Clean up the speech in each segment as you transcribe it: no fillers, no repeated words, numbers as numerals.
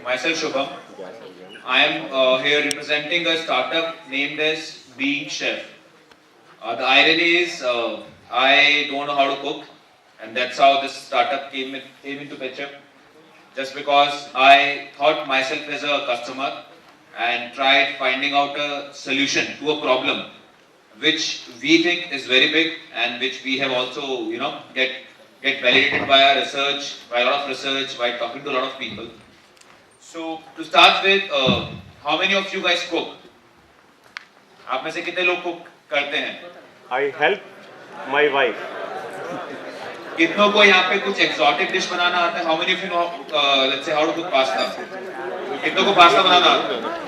Myself Shubham. I am here representing a startup named as Being Chef. The irony is I don't know how to cook, and that's how this startup came into picture. Just because I thought myself as a customer and tried finding out a solution to a problem which we think is very big and which we have also, get validated by our research, by a lot of research, by talking to a lot of people. So to start with, how many of you guys cook? आप में से कितने लोग cook करते हैं? I help my wife. कितनों को यहाँ पे कुछ exotic dish बनाना आता है? How many of you know, let's say, how to cook pasta? कितनों को पास्ता बनाना आता है?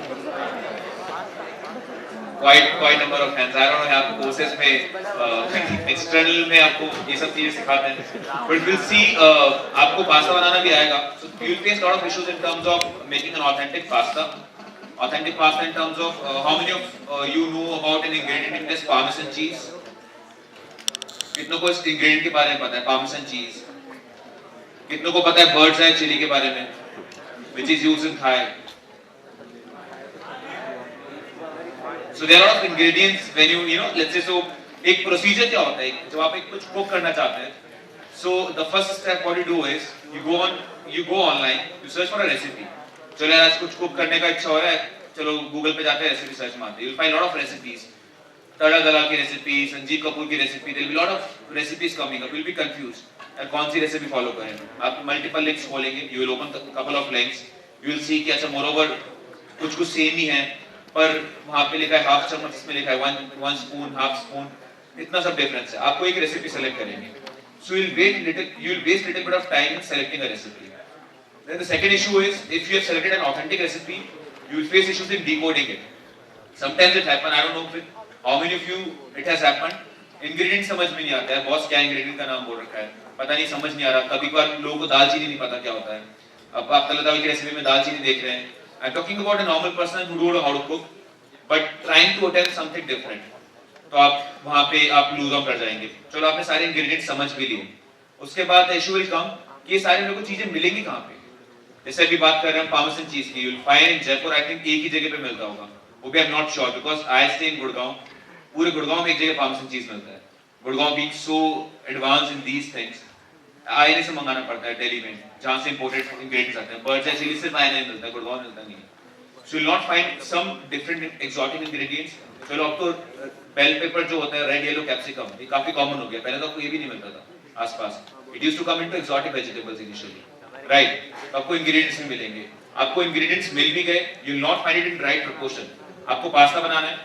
Quite number of hands. I don't know यहाँ courses में external में आपको ये सब चीजें सिखाते हैं. But we'll see. आपको पास्ता बनाना भी आएगा. So you'll face a lot of issues in terms of making an authentic pasta. Authentic pasta in terms of how many of you know about an ingredient in this Parmesan cheese? कितनों को इस ingredient के बारे में पता है? Parmesan cheese. कितनों को पता है bird's eye chili के बारे में? Which is used in Thai. So there are a lot of ingredients when let's say, so एक procedure क्या होता है? जब आप एक कुछ cook करना चाहते हैं, so the first step what you do is you go online, you search for a recipe. चलो यार आज कुछ cook करने का इच्छा हो रहा है, चलो Google पे जाते हैं recipe search मारते हैं. You'll find a lot of recipes. तड़ा दला की recipe, संजीव कपूर की recipe, there will be a lot of recipes coming up. You'll be confused. यार कौन सी recipe follow करें? आप multiple links खोलेंगे, you will open a couple of links. You will see कि अच्छा moreover कुछ same ही है. पर वहाँ पे लिखा है हाफ चम्मच, इसमें लिखा है वन स्पून, हाफ स्पून, इतना सब डिफरेंस है. आपको एक रेसिपी सेलेक्ट करेंगे. So you'll waste little bit of time in selecting a recipe. Then the second issue is if you have selected an authentic recipe, you will face issues in decoding it. Sometimes it happen. I don't know how many of you it has happened. Ingredient समझ में नहीं आता है. Boss क्या ingredient का नाम बोल रखा है, पता नहीं, समझ नहीं आ रहा. कभी कभार लोगों को दालचीनी नहीं पता क्या होता है. अब आप तला दाल की रेसिपी में दालचीनी देख रहे हैं. I'm talking about a normal person who don't know how to cook, but trying to attempt something different. तो आप वहाँ पे आप lose out कर जाएंगे. चलो आपने सारे ingredients समझ भी लिए. उसके बाद issue will come कि ये सारे मेरे को चीजें मिलेंगी कहाँ पे? जैसे अभी बात कर रहे हैं Parmesan cheese की, you'll find in Jaipur I think एक ही जगह पे मिलता होगा. वो भी I'm not sure because I stay in Gurgaon. पूरे गुड़गांव में एक जगह Parmesan cheese मिलता है. Gurgaon being so advanced in these things, INA से मंगाना पड़ता है दिल्ली में, जहाँ से इंपोर्टेड इंग्रेडिएंट्स आते हैं. बर्ड्स आई चिली सिर्फ आईएनए मिलता है, गुड़गांव मिलता नहीं है. So you will not find some different exotic ingredients. चलो अब तो बेल पेपर जो होता है, रेड येलो कैप्सिकम, ये काफी कॉमन हो गया. पहले तो आपको ये भी नहीं मिलता था आसपास. It used to come into exotic vegetables initially, right? तो आपको इंग्रेडिएंट्स भी मिलेंगे. आपको इंग्रेडिएंट्स मिल भी गए, you will not find it in right proportion. आपको पास्ता बनाना है,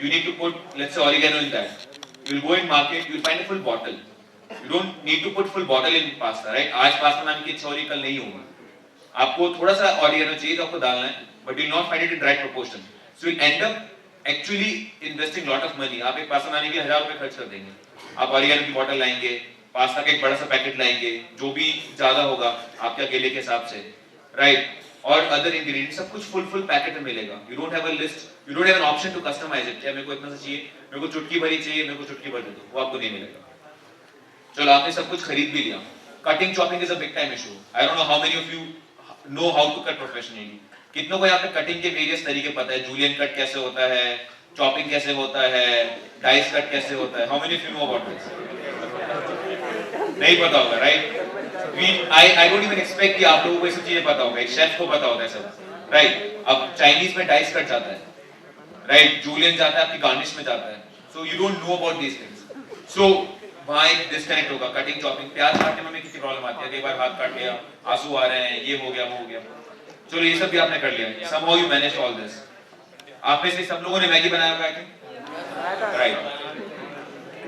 you need to put let's say oregano in that. You will go in market, you will find a full bottle. You don't need to put full bottle in pasta, right? आज pasta बनाने की इच्छा हो रही, कल नहीं होगा. आपको थोड़ा सा ऑरिगेनो चाहिए तो आपको डालना है, but you'll not find it in right proportion. So you'll end up actually investing lot of money. आप एक पास्ता बनाने के 1000 रुपए खर्च कर देंगे. आप ऑरिगेनो की बॉटल लाएंगे, पास्ता का एक बड़ा सा पैकेट लाएंगे, जो भी ज्यादा होगा आपके अकेले के हिसाब से, right? और अदर इंग्रेडिएंट्स सब कुछ फुल पैकेट में मिलेगा. You don't have a list, you don't have an option to customize it. क्या मेरे को इतना सा चाहिए, मेरे को चुटकी भरी चाहिए, मेरे को चुटकी भर दे दो, वो आपको नहीं मिलेगा. चलो आपने सब कुछ खरीद भी लिया. Cutting chopping is a big time issue. I don't know how many of you know how to cut professionally. कितनों को यहाँ पे कटिंग के वेरियस तरीके पता है? जूलियन कट कैसे होता है, चॉपिंग कैसे होता है, डाइस कट कैसे होता है? How many of you know about this? नहीं पता होगा, right? I don't even expect कि आप लोगों को ये सब चीजें पता होगा. एक शेफ को पता होता है सब, राइट? अब चाइनीज में डाइस कट जाता है, राइट? जूलियन जाता है आपकी गार्निश में जाता है. So you don't know about these things. So वहाँ एक डिस्कनेक्ट होगा. कटिंग चॉपिंग, प्याज काटने में कितनी प्रॉब्लम आती है. कई बार हाथ काट लिया, आंसू आ रहे हैं, ये हो गया, वो हो गया. चलो ये सब भी आपने कर लिया. somehow you managed all this. आप में से सब लोगों ने मैगी बनाया होगा, right?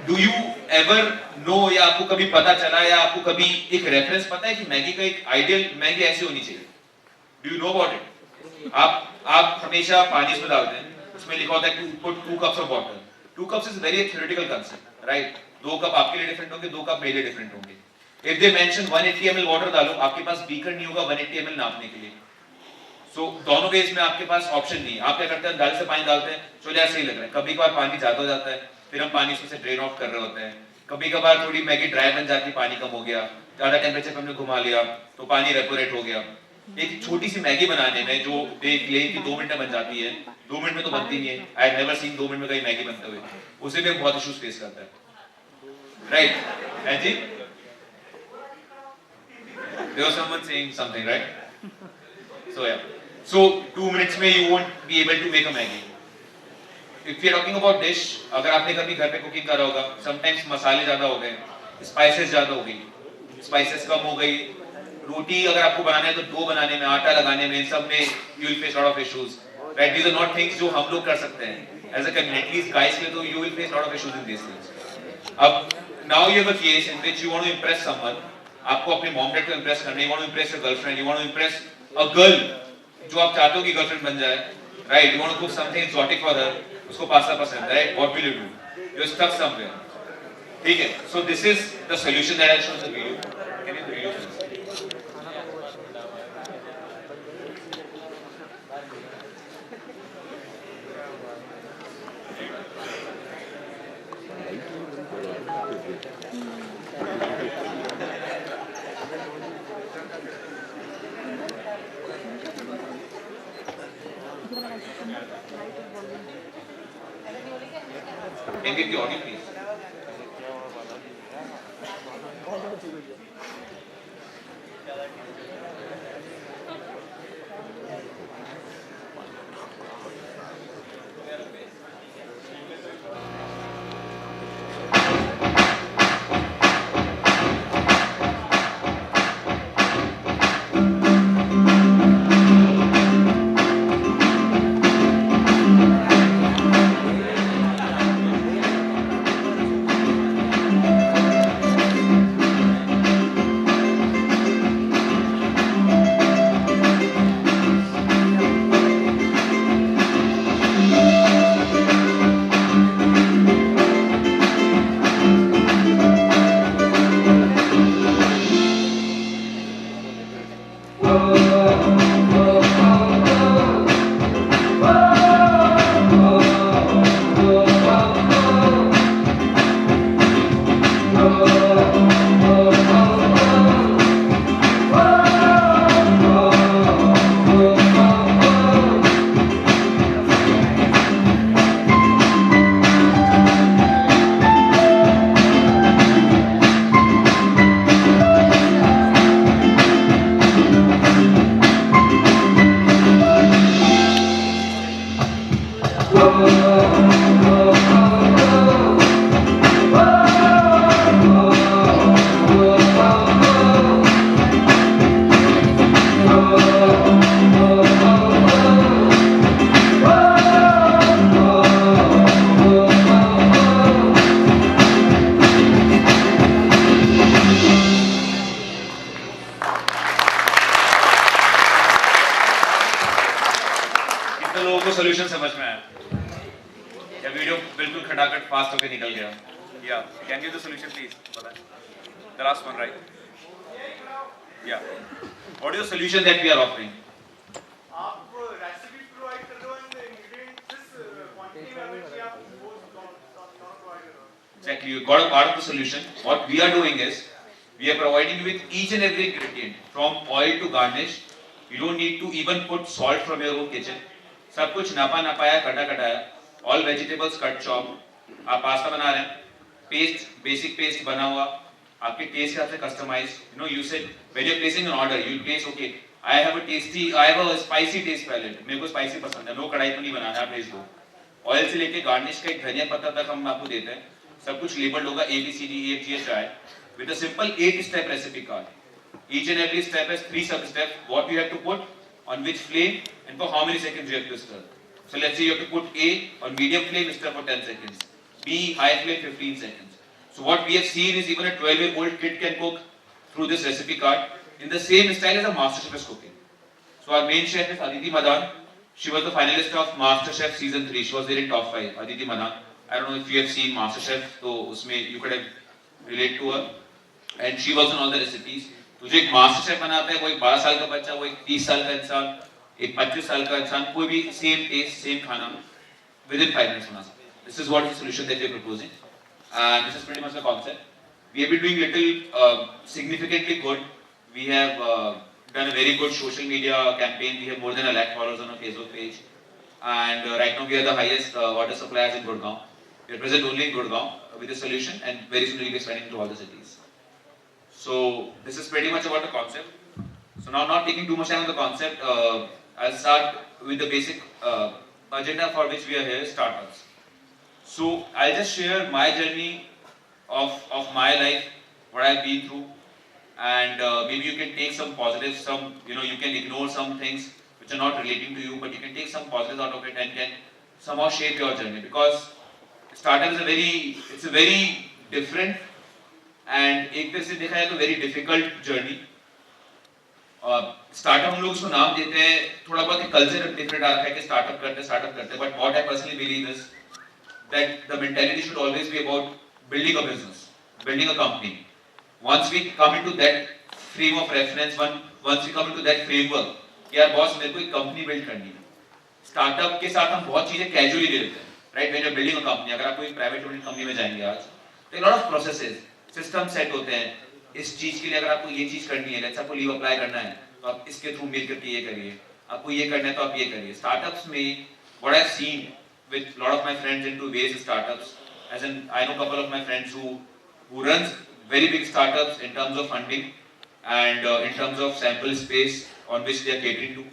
Do you ever know, या आपको कभी पता चला, या आपको कभी एक रेफरेंस पता है कि मैगी का एक आइडियल मैगी ऐसी होनी चाहिए? Do you know about it? आप हमेशा पानी इसमें डालते हैं, उसमें लिखा होता है कि put 2 cups of water. 2 cups is very theoretical concept, right? 2 cup आपके लिए डिफरेंट होंगे, 2 कप मेरे लिए डिफरेंट होंगे. If they mention 180 ml water डालो, आपके पास बीकर नहीं होगा 180 ml नापने के लिए. So दोनों वेज में आपके पास ऑप्शन नहीं है. आप क्या करते हैं, दाल से पानी डालते हैं, चलो यार सही लग रहा है. कभी कभार पानी ज्यादा हो जाता है, फिर हम पानी उसमें से ड्रेन ऑफ कर रहे होते हैं. कभी कभार थोड़ी मैगी ड्राई बन जाती, पानी कम हो गया, ज्यादा टेम्परेचर पे हमने घुमा लिया तो पानी इवेपोरेट हो गया. एक छोटी सी मैगी बनाने में जो दे क्लेम कि 2 मिनट में बन जाती है, 2 मिनट में तो बनती नहीं है। I have never seen 2 minute में कहीं मैगी बनते हुए। उसे भी हम बहुत इश्यूज फेस करते हैं, राइट? है जी? There was someone saying something, right? So yeah. So 2 minutes में you won't be able to make a Maggi. If you are talking about dish, अगर आपने कभी घर पे कुकिंग करा होगा, sometimes मसाले ज़्यादा हो गए, स्पाइसेस ज़्यादा हो गई, स्पाइसेस कम हो गई, रोटी अगर आपको बनाना है तो डो बनाने में, आटा लगाने में, इन सब में you will face lot of issues. Right? These are not things जो हम लोग कर सकते हैं. As a community, at least guys के लिए तो you will face lot of issues in these things. अब now you have a case in which you want to impress someone. आपको अपने मॉम डैड को इम्प्रेस करना है, you want to impress your girlfriend, you want to impress a girl जो आप चाहते हो कि गर्लफ्रेंड बन जाए, right? You want to cook something exotic for her, उसको पास्ता पसंद है, right? What will you do? You're stuck somewhere. ठीक है? So this is the solution that I showed in the video. Can you video this? Can you get the audio, please? Solution समझ में आया या video बिल्कुल खटाखट fast होके निकल गया या can give the solution please बताएं द लास्ट वन राइट या what is the solution that we are offering आप रेसिपी प्रोवाइड कर दो एंड इंग्रेडिएंट्स जिस क्वांटिटी में भी आप वो प्रोवाइड करो exactly you got a part of the solution what we are doing is we are providing you with each and every ingredient from oil to garnish you don't need to even put salt from your own kitchen सब कुछ नापा नापाया कटा कटाया all vegetables cut chop आप pasta बना रहे हैं paste basic paste बना हुआ आपके टेस्ट के हिसाब से customize you know you said when you are placing an order you place okay I have a spicy taste palate मेरे को स्पाइसी पसंद है नो कढ़ाई पनीर बनाना है आप भेज दो ऑयल से लेके गार्निश का एक धनिया पत्ता तक हम आपको देते हैं सब कुछ लेबल्ड होगा ABCDEFGHI with a simple 8 step recipe card each and every step has 3 sub steps what you have to put on which flame and for how many seconds you have to stir. So let's say you have to put A on medium flame, stir for 10 seconds. B high flame 15 seconds. So what we have seen is even a 12-year-old kid can cook through this recipe card in the same style as a master chef is cooking. So our main chef is Aditi Madan. She was the finalist of Master Chef season 3. She was there in top 5. Aditi Madan. I don't know if you have seen Master Chef, so usme you could have relate to her. And she was on all the recipes. तो जो एक master chef बनाता है वो एक 12 साल का बच्चा वो एक 30 साल का इंसान एक 25 साल का इंसान कोई भी सेम टेस्ट सेम खाना विद इन 5 मिनट्स बना सकता है this is what is the solution that we are proposing and this is pretty much the concept we have been doing little significantly good we have done a very good social media campaign. We have more than 1 lakh followers on our Facebook page. And right now we are the highest water suppliers in Gurgaon. We are present only in Gurgaon with a solution, and very soon we will be expanding to all the cities. So this is pretty much about the concept. So now, not taking too much time on the concept, I'll start with the basic agenda for which we are here, startups. So I'll just share my journey of my life, what I've been through, and maybe you can take some positives, some, you can ignore some things which are not relating to you, but you can take some positives out of it and can somehow shape your journey, because startup is a very different and एक तरह से देखा जाए तो very difficult journey. Startup हम लोग उसको नाम देते हैं, थोड़ा बहुत एक कल्चर डिफरेंट आ रखा है कि स्टार्टअप करते हैं, but what I personally believe is that the mentality should always be about building a business, building a company. Once we come into that frame of reference, once we come into that framework, यार boss मेरे को एक company build करनी है. Startup के साथ हम बहुत चीजें कैजुअली ले लेते हैं, right? When you are building a company, अगर आप कोई प्राइवेट लिमिटेड कंपनी में जाएंगे आज, तो lot of processes, system set होते हैं. इस चीज के लिए अगर आपको ये चीज करनी है, लेट्स आपको लीव अप्लाई करना है, तो आप इसके थ्रू मिल करके ये करिए. आपको ये करना है तो आप ये करिए. स्टार्टअप्स में what I have seen with lot of my friends into various startups, as an I know couple of my friends who runs very big startups in terms of funding and in terms of sample space on which they are catering to.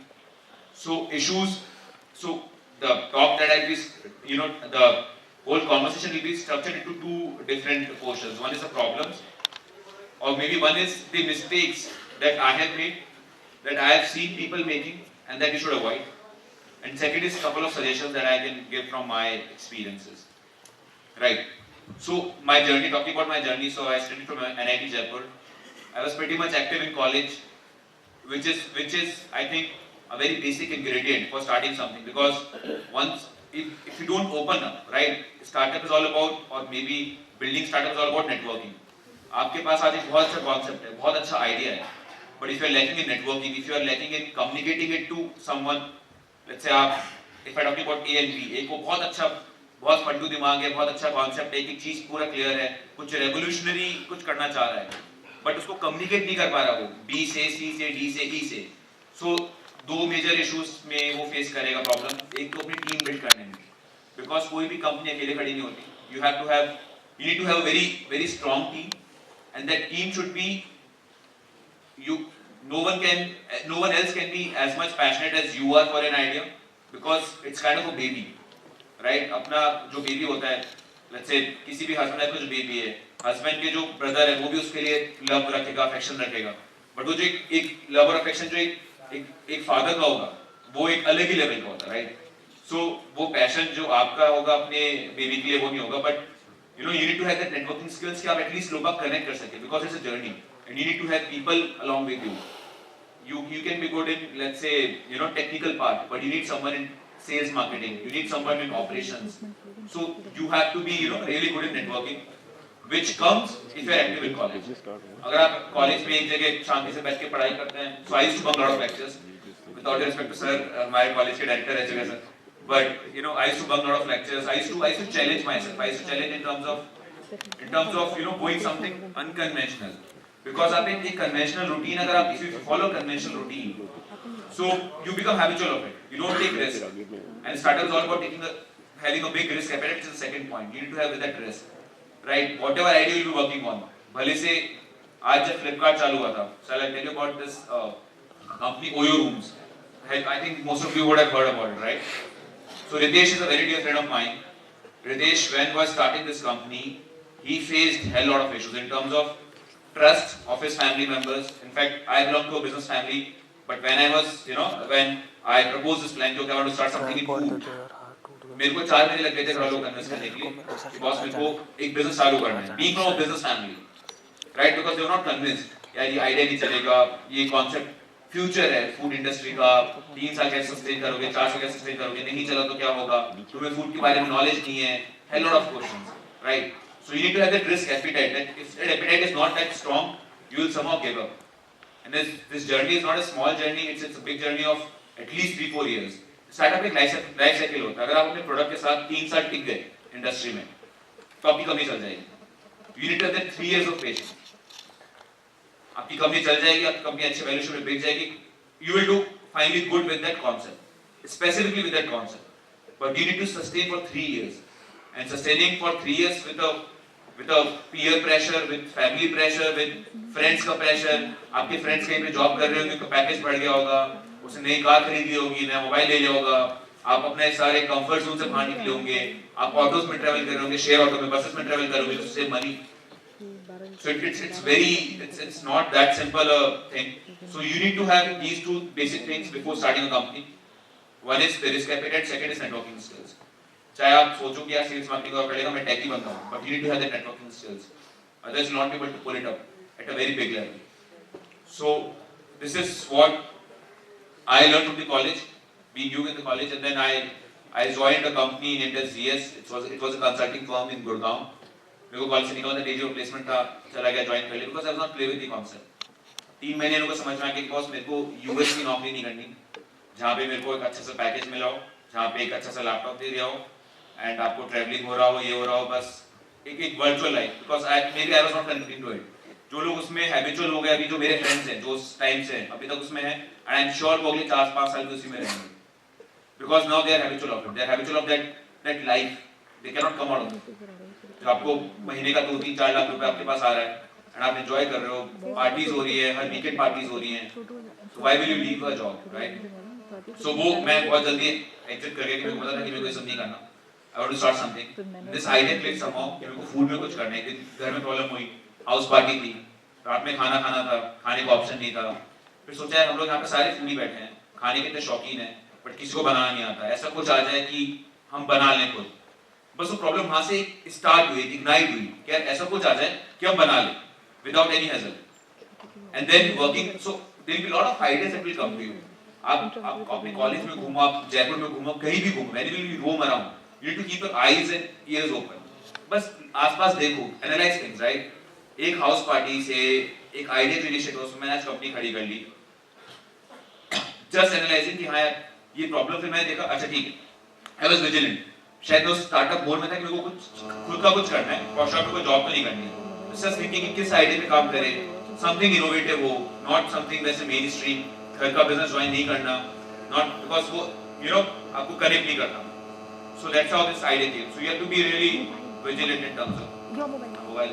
So the talk that I'll be, the whole conversation will be structured into two different portions. One is the problems, or maybe one is the mistakes that I have made, that I have seen people making, and that you should avoid. And second is a couple of suggestions that I can give from my experiences. Right. So my journey, talking about my journey, so I studied from NIT Jaipur. I was pretty much active in college, which is I think a very basic ingredient for starting something, because once if you don't open up, right, startup is all about, or maybe building startup is all about networking. आपके पास आज एक बहुत अच्छा concept है, बहुत अच्छा idea है, but if you are lacking in networking, if you are lacking in communicating it to someone, let's say आप, if I talking about A and B, एक को बहुत फंडू दिमाग है, बहुत अच्छा कॉन्सेप्ट है, एक चीज पूरा क्लियर है, कुछ रेवोल्यूशनरी कुछ करना चाह रहा है, बट उसको कम्युनिकेट नहीं कर पा रहा, वो बी से, सी से, डी से, ई से. सो दो मेजर इश्यूज में वो फेस करेगा प्रॉब्लम. एक तो अपनी टीम बिल्ड करने में, बिकॉज कोई भी कंपनी अकेले खड़ी नहीं होती. You need to have very very strong team, and that team should be no one else can be as much passionate as you are for an idea, because it's kind of a baby, right? अपना जो baby होता है, let's say किसी भी husband का जो baby है, husband के जो ब्रदर है वो भी उसके लिए लव रखेगा, अफेक्शन रखेगा, बट वो जो एक लव और अफेक्शन जो एक फादर का होगा, वो एक अलग ही लेवल का होता है, राइट? सो वो पैशन जो आपका होगा अपने बेबी के लिए वो नहीं होगा, but you need to have that networking skills कि आप एटलीस्ट लोगों को कनेक्ट कर सके, because it's a journey and you need to have people along with you. You can be good in, let's say, technical part, but you need someone in sales marketing, you need someone in operations. So you have to be, really good in networking, which comes if you are active in college. अगर आप college में एक जगह शांति से बैठ के पढ़ाई करते हैं, so I used to bunk a lot of lectures. Without respect to sir, हमारे कॉलेज के डायरेक्टर है जगह sir, but I used to bunk a lot of lectures. I used to challenge myself. I used to challenge in terms of going something unconventional. Because आप एक conventional routine, अगर आप if you follow conventional routine, so you become habitual of it. You don't take risk. And startup is all about having a big risk appetite, which is the second point. You need to have that risk, right? Whatever idea you will be working on. भले से आज जब Flipkart चालू हुआ था, so I'll tell you about this company Oyo Rooms. I think most of you would have heard about it, right? So Ritesh is a very dear friend of mine. Ritesh, when was starting this company, he faced hell lot of issues in terms of trust of his family members. In fact, I belong to a business family, but when I was, when I proposed this plan, I want to start something in food. मेरे को 4 महीने लग गए थे घर लोग convince करने के लिए कि बॉस मेरे को एक बिजनेस चालू करना है, being from a business family, right? Because they were not convinced यार ये आइडिया नहीं चलेगा, ये कॉन्सेप्ट फ्यूचर है फूड इंडस्ट्री का, 3 साल कैसे सस्टेन करोगे, 4 साल कैसे सस्टेन करोगे, नहीं चला तो क्या होगा, तुम्हें फूड के बारे में नॉलेज नहीं है, a lot of questions, right? So you need to have that risk appetite. That if that appetite is not that strong, you will somehow give up. And this journey is not a small journey; it's a big journey of at least 3-4 years. Startup एक life cycle होता है. अगर आप अपने product के साथ 3 साल टिक गए इंडस्ट्री में, तो आपकी कमी चल जाएगी. You need to have that 3 years of patience. आपकी कंपनी चल जाएगी, आपकी कंपनी अच्छे वैल्यूएशन में बिक जाएगी, you will do finally good with that concept, specifically with that concept, but you need to sustain for 3 years, and sustaining for 3 years with a peer pressure, with family pressure, with friends का pressure, आपके friends कहीं पे job कर रहे होंगे, package बढ़ गया होगा, उसने नई कार खरीदी होगी, नया मोबाइल ले लिया होगा, आप अपने सारे कंफर्ट जोन से बाहर निकले होंगे, आप ऑटोस में ट्रैवल कर रहे होंगे, शेयर ऑटो में, बसेस में ट्रैवल कर रहे होंगे, उससे money. So it's not that simple a thing. So you need to have these two basic things before starting a company. One is the risk appetite, second is networking skills. चाहे आप सोचो कि यार sales marketing का पढ़ेगा, मैं take ही बनता हूँ, but you need to have the networking skills. Otherwise you'll not be able to pull it up at a very big level. So this is what I learned from the college, being new in the college, and then I joined a company named as ZS. It was a consulting firm in Gurgaon. मेरे को college से निकला था, days of placement था, चला गया join कर लिया, because I was not play with the concept. 3 महीने लोगों को समझ में आ गया कि बॉस मेरे को यूएस की नौकरी नहीं करनी, जहाँ पे मेरे को एक अच्छा सा पैकेज मिला हो, जहाँ पे एक अच्छा सा लैपटॉप दे दिया हो, एंड आपको ट्रैवलिंग हो रहा हो, ये हो रहा हो, बस एक virtual life, because I was not connecting to it. जो लोग उसमें हैबिचुअल हो गए, अभी जो मेरे फ्रेंड्स हैं जो उस टाइम से अभी तक उसमें हैं, एंड आई एम श्योर वो अगले 4-5 साल भी उसी में रहेंगे, because now they are habitual of it, they are habitual of that life, they can not come out of it. जो आपको महीने का 2-3-4 लाख रुपए आपके पास आ रहा है, एंड आप एंजॉय कर रहे हो, पार्टीज हो रही है, हर वीकेंड पार्टीज हो रही हैं, so why will you leave a job, right? So वो मैं बहुत जल्दी एग्जिट कर गया कि मेरे को पता था कि मेरे को ये सब नहीं करना. I want to start something. This idea click somehow कि मेरे को फूड में कुछ करना है. घर में प्रॉब्लम हुई, हाउस पार्टी थी, रात में खाना खाना था, खाने का ऑप्शन नहीं था. फिर सोचा हम लोग यहाँ पे सारे फूडी बैठे हैं, खाने के इतने शौकीन हैं, बट किसी को बनाना नहीं आता. ऐसा कुछ आ जाए कि हम बना लें खुद. बस वो प्रॉब्लम वहां से स्टार्ट हुई, इग्नाइट हुई कि यार ऐसा कुछ आ जाए कि हम बना लें without any hassle, and then working. So there will be lot of ideas that will come to you. आप अपने कॉलेज में घूमो, आप जयपुर में घूमो, कहीं भी घूमो, when will you roam around, you need to keep your eyes and ears open. बस आसपास देखो, एनालाइज थिंग्स, राइट? एक हाउस पार्टी से एक आइडिया इनिशिएटिव उसमें मैंने आज कंपनी खड़ी कर ली, जस्ट एनालाइजिंग कि हाँ यार ये प्रॉब्लम. फिर मैंने देखा अच्छा ठीक है, आई वाज विजिलेंट. शायद वो स्टार्टअप बोर्ड में था कि मेरे को कुछ खुद का कुछ करना है, और शॉप में कोई जॉब तो नहीं करनी है. जस्ट थिंकिंग कि किस आइडिया पे काम करें, समथिंग इनोवेटिव हो, नॉट समथिंग वैसे मेन स्ट्रीम. घर का बिजनेस ज्वाइन नहीं करना, नॉट बिकॉज वो आपको कनेक्ट नहीं करता. So that's how this idea came. So you have to be really vigilant in terms of mobile.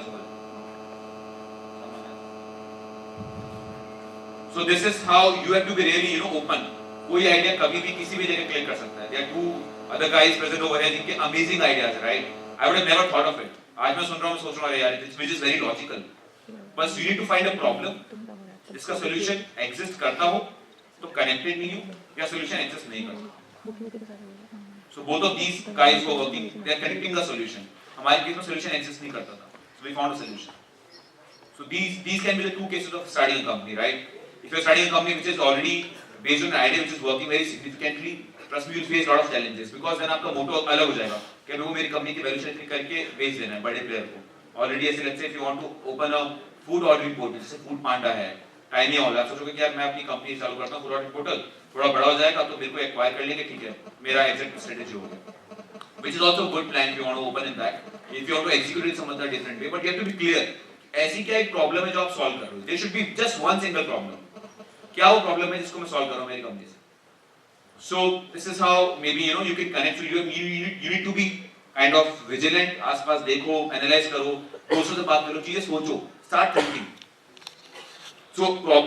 So this is how you have to be really open. कोई idea कभी भी किसी भी जगह क्लिक कर सकता है. There are 2 other guys present over here जिनके amazing ideas, right? I would have never thought of it. आज मैं सुन रहा हूँ, सोच रहा हूँ यार, which is very logical. But you need to find a problem. इसका solution exist करता हो तो connected नहीं हो, या solution exist नहीं करता. So both of these guys who are working, they are connecting the solution. हमारे केस में solution exist नहीं करता था, so we found a solution. So these can be the 2 cases of starting a company, right? If you are starting a company which is already based on an idea which is working very significantly, trust me, you'll face lot of challenges, because then आपका मोटो अलग हो जाएगा कि मेरे को मेरी company की valuation इतनी करके बेच देना है बड़े प्लेयर को. ऑलरेडी ऐसे let's say if you want to open a food ordering portal, जैसे फूड पांडा है, टाइनी हॉल, आप सोचोगे कि यार मैं अपनी कंपनी चालू करता हूं फूड ऑर्डरिंग पोर्टल, थोड़ा बड़ा हो जाएगा तो मेरे को एक्वायर कर लेंगे, ठीक है, मेरा एग्जैक्ट स्ट्रेटजी हो गया. Which is also a good plan if you want to open in that, if you want to execute it some other different way, but you have to be clear. ऐसी क्या एक problem है जो आप solve कर रहे हो. There should be just one single problem. क्या वो प्रॉब्लम है जिसको मैं सॉल्व कर रहा हूं मेरी कंपनी से. So this is how maybe you can connect. So you need to be kind of vigilant. आसपास देखो, analyze करो, दोस्तों से बात करो, चीजें सोचो, start thinking. So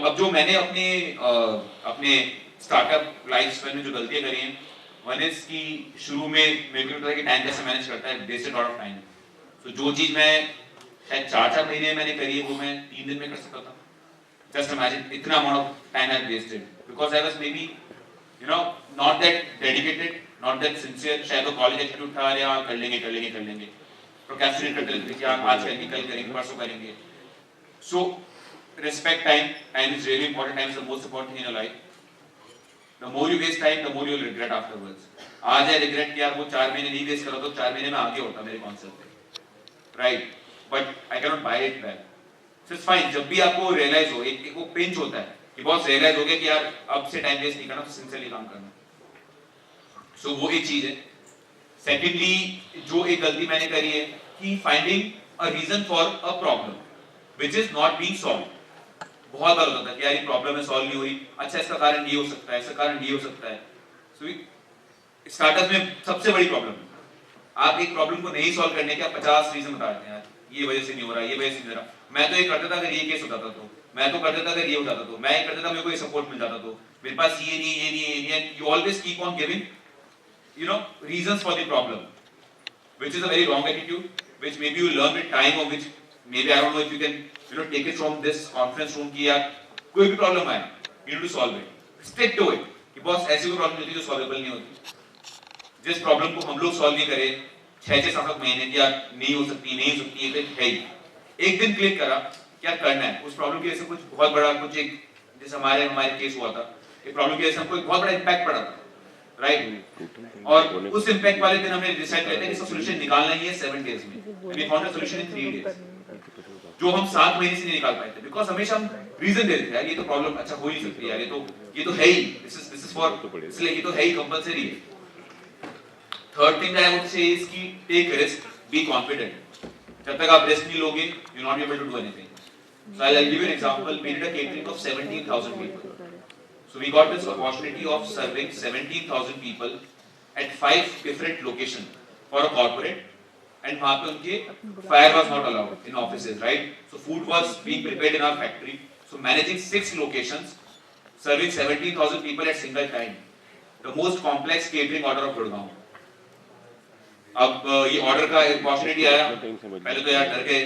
अब जो मैंने अपने स्टार्टअप लाइफ में जो गलतियां करी हैं, one is कि शुरू में मेरे को पता है कि टाइम कैसे मैनेज करता है, wasted lot of time. So जो चीज मैं शायद 4 महीने मैंने करी है वो मैं 3 दिन में कर सकता था. Just imagine इतना amount of time I wasted because I was maybe not that dedicated, not that sincere. शायद वो कॉलेज एटीट्यूड था, अरे हाँ कर लेंगे, प्रोक्रेस्टिनेट करते रहते थे कि आज करेंगे, कल करेंगे, परसों करेंगे. So respect time. Time is really important. Time is the most important thing in your life. The more you waste time, the more you will regret afterwards. आज है regret कि यार वो 4 महीने नहीं वेस्ट करा तो 4 महीने में आगे होता मेरे कॉन्सेप्ट पे, right? But I cannot buy it back. So it's fine. जब भी आपको realize हो, एक वो pinch होता है कि बहुत realize हो गया कि यार अब से time waste नहीं करना, तो sincerely काम करना. So वो एक चीज है. Secondly, जो एक गलती मैंने करी है कि finding a reason for a problem which is not being solved. बहुत बार होता था कि यार ये प्रॉब्लम है, सॉल्व नहीं हुई, अच्छा इसका कारण ये हो सकता है, इसका कारण ये हो सकता है। सो स्टार्टअप में सबसे बड़ी प्रॉब्लम, आप एक प्रॉब्लम को नहीं सॉल्व करने के आप 50 रीजन बता देते हैं, यार ये वजह से नहीं हो रहा, ये वजह से नहीं हो रहा, मैं तो ये करता था अगर ये केस होता था तो, मैं तो करता था अगर ये होता था तो, मैं ये करता था मेरे को ये सपोर्ट मिल जाता तो, मेरे पास ये नहीं, ये नहीं, ये नहीं, and you always keep on giving reasons for the problem, which is a very wrong attitude, which maybe you learn with time, or which maybe I don't know if you can take it from this conference room कि यार कोई भी problem आए, you need to solve it, stick to it, कि boss ऐसी कोई problem होती है जो सॉल्वेबल नहीं होती, जिस प्रॉब्लम को हम लोग सॉल्व नहीं करें 6-7 महीने की, यार नहीं हो सकती ये है ही, एक दिन क्लिक करा क्या करना है, उस प्रॉब्लम की वजह से कुछ बहुत बड़ा, कुछ एक जैसे हमारे केस हुआ था, एक प्रॉब्लम की वजह से हमको एक बहुत बड़ा इम्पैक्ट पड़ा था, राइट, और उस इम्पैक्ट वाले दिन हमने डिसाइड किया था कि इसका सॉल्यूशन निकालना ही है 7 डेज में, and we found a solution in 3 days, जो हम 7 महीने से नहीं निकाल पाए थे, बिकॉज़ हमेशा हम रीजन देते थे, यार ये तो प्रॉब्लम अच्छा हो ही सकती है, यार ये तो है ही, दिस इज फॉर, इसलिए ये तो है ही, कंपलसरी है। Third thing I would say is कि टेक रिस्क, बी कॉन्फिडेंट, जब तक आप रिस्क नहीं लोगे you not be able to do anything. So I will give you an example, we did a catering of 17,000 people, so we got this opportunity of serving 17,000 people at 5 different locations for a corporate, and वहाँ पे उनके fire was not allowed in offices, right? So food was being prepared in our factory, so managing 6 locations, serving 17,000 people at single time, the most complex catering order of Gurgaon. अब ये order का opportunity आया, पहले तो यार डर गए,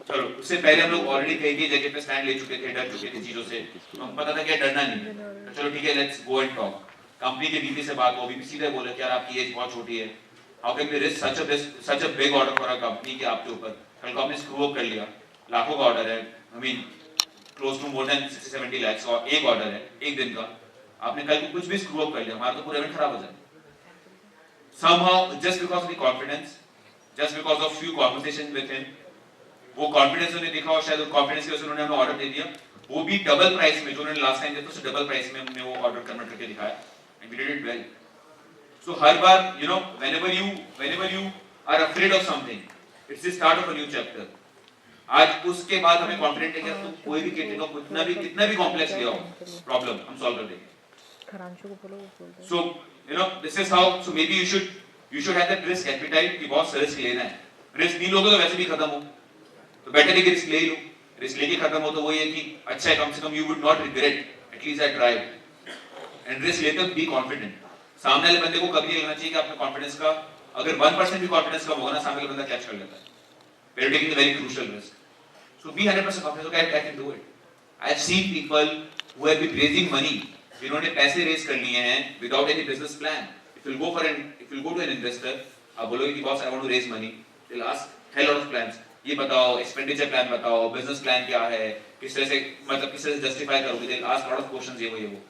चलो उससे पहले हम लोग ऑलरेडी कई कई जगह पे स्टैंड ले चुके थे, डर चुके थे चीजों से, तो हम पता था कि डरना नहीं है, तो चलो ठीक है, let's go and talk. Company के वीपी से बात हो, वीपी सीधे बोले कि यार आपकी एज बहुत छोटी है, how can we risk such a big order for a company के आपके ऊपर, कल को आपने स्क्रू अप कर लिया, लाखों का ऑर्डर है, I mean close to more than 60-70 lakh, और एक ऑर्डर है एक दिन का, आपने कल को कुछ भी स्क्रू अप कर लिया, हमारा तो पूरा इवेंट खराब हो जाए। Somehow, just because of the confidence, just because of few conversations with him, वो कॉन्फिडेंस उन्हें देखा और शायद कॉन्फिडेंस की वजह से उन्होंने हमें ऑर्डर दे दिया, वो भी डबल प्राइस में, जो उन्होंने लास्ट टाइम दिया था उससे डबल प्राइस में हमने वो ऑर्डर कन्वर्ट करके दिखाया, and we did it well. So हर बार whenever you are afraid of something, it's the start of a new chapter। आज उसके बाद हमें कॉन्फिडेंट है कि तुम कोई भी केटरिंग का कितना भी कॉम्प्लेक्स ले आओ प्रॉब्लम, हम सॉल्व कर देंगे। सो this is how, so maybe you should have that risk appetite कि बहुत रिस्क लेना है, रिस्क नहीं लोगे तो वैसे भी खत्म हो, तो बेटर है कि रिस्क ले लो, रिस्क लेके खत्म हो तो वो ये कि अच्छा है, कम से कम you would not regret, at least I tried, and risk लेते बी कॉन्फिडेंट। सामने वाले बंदे को कभी लगना चाहिए कि अपने कॉन्फिडेंस का अगर 1% भी कॉन्फिडेंस कम होगा ना, सामने वाला बंदा कैच कर लेता है, we are taking a very crucial risk, so be 100% confident, okay I can do it. I have seen people who have been raising money, जिन्होंने पैसे रेज कर लिए हैं without any business plan. If you will go to an investor, आप बोलोगे कि boss I want to raise money, they will ask hell lot of plans, ये बताओ एक्सपेंडिचर प्लान बताओ, बिजनेस प्लान क्या है, किस तरह से किस तरह से जस्टिफाई करोगे, दे will ask lot of questions, ये वो।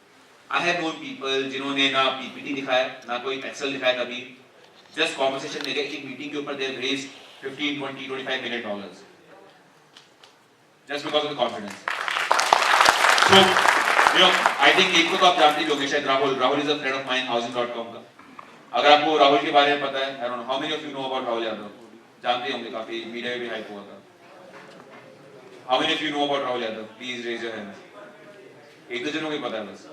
आई हैव नोन पीपल जिन्होंने ना पीपीटी दिखाया, ना कोई एक्सेल दिखाया कभी, जस्ट कॉन्वर्सेशन में गए, एक मीटिंग के ऊपर they have raised 15, 20, 25 million dollars just because of the confidence. So I think एक को तो आप जानते ही होंगे शायद, Rahul is a friend of mine, housing.com का। अगर आपको राहुल के बारे में पता है, I don't know how many of you know about Rahul Yadav, जानते होंगे, काफी मीडिया में भी हाइप हुआ था। How many of you know about Rahul Yadav, please raise your hand. एक दो जनों को पता है बस।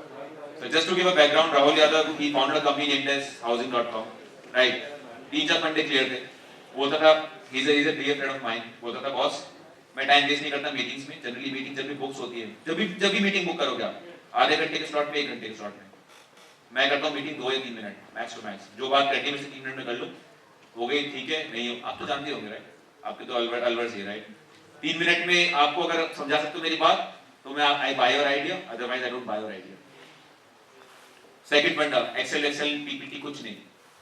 So just to give a background, Rahul Yadav, he founded a company named as housing.com, right? 3-4 फंडे क्लियर थे, बोलता था he's a dear friend of mine, बोलता था बॉस मैं टाइम वेस्ट नहीं करता मीटिंग्स में, जनरली मीटिंग जब भी बुक्स होती है, जब भी मीटिंग बुक करोगे आप आधे घंटे के स्लॉट में, 1 घंटे के स्लॉट में, मैं करता हूँ मीटिंग 2 या 3 मिनट मैक्स टू मैक्स, जो बात करनी है मैं 3 मिनट में कर लूँ, हो गई ठीक है, नहीं आप तो जानते होंगे राइट, आपके तो अलवर्स ही राइट, 3 मिनट में आपको अगर समझा सकते हो मेरी बात तो मैं I buy your idea, otherwise I don't buy your idea. Second फंडा, एक्सेल पीपीटी कुछ नहीं,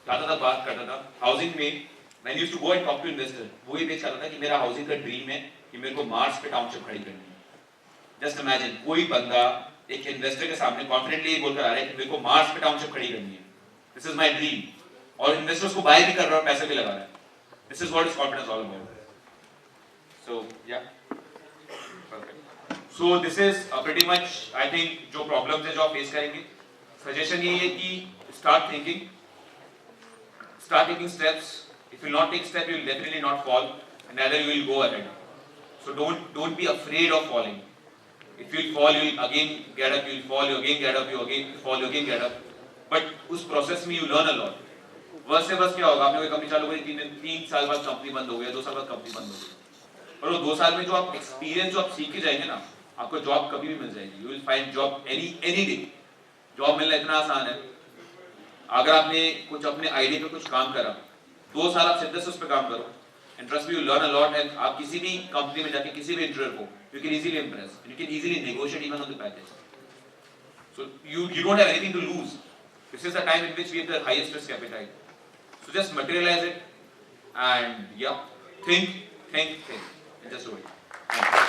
जाता था बात करता था हाउसिंग में, मैं used to go and talk to investor, वो ये बेच रहा था कि मेरा हाउसिंग का ड्रीम है कि मेरे को मार्स पे टाउनशिप खड़ी करनी है। जस्ट इमेजिन कोई बंदा एक इन्वेस्टर के सामने कॉन्फिडेंटली बोलकर आ रहा है कि मेरे को मार्स पे टाउनशिप खड़ी करनी है, दिस इज माय ड्रीम, और इन्वेस्टर्स को बाय भी कर रहा है, पैसे भी लगा रहा है, this is what is confidence all about. So या so this is pretty much I think जो प्रॉब्लम्स है जो आप फेस करेंगे, सजेशन ये है कि start taking steps. If you will not take step, you will definitely not fall, and neither you will go ahead. So don't be afraid of falling. If you'll fall, you'll again get up. You'll fall, you again get up. You again fall, you again get up. But उस process में you learn a lot. बस से बस क्या होगा? आपने कोई company चालू करी, 3 साल बाद कंपनी बंद हो गई, 2 साल बाद कंपनी बंद हो गई. और वो 2 साल में जो आप एक्सपीरियंस जो आप सीख के जाएंगे ना, आपको जॉब कभी भी मिल जाएगी. You will find job any day. Job मिलना इतना आसान है. अगर आपने कुछ अपने आइडिया पे कुछ काम करा, 2 साल आप शिद्दत से उस पर काम करो. And trust me, you learn a lot. And आप किसी भी कंपनी में जाके किसी भी इंटरव्यू को, you can easily impress. You can easily negotiate even on the package. So you don't have anything to lose. This is the time in which we have the highest risk appetite. So just materialize it, and yeah, think, and just do it. Thank you.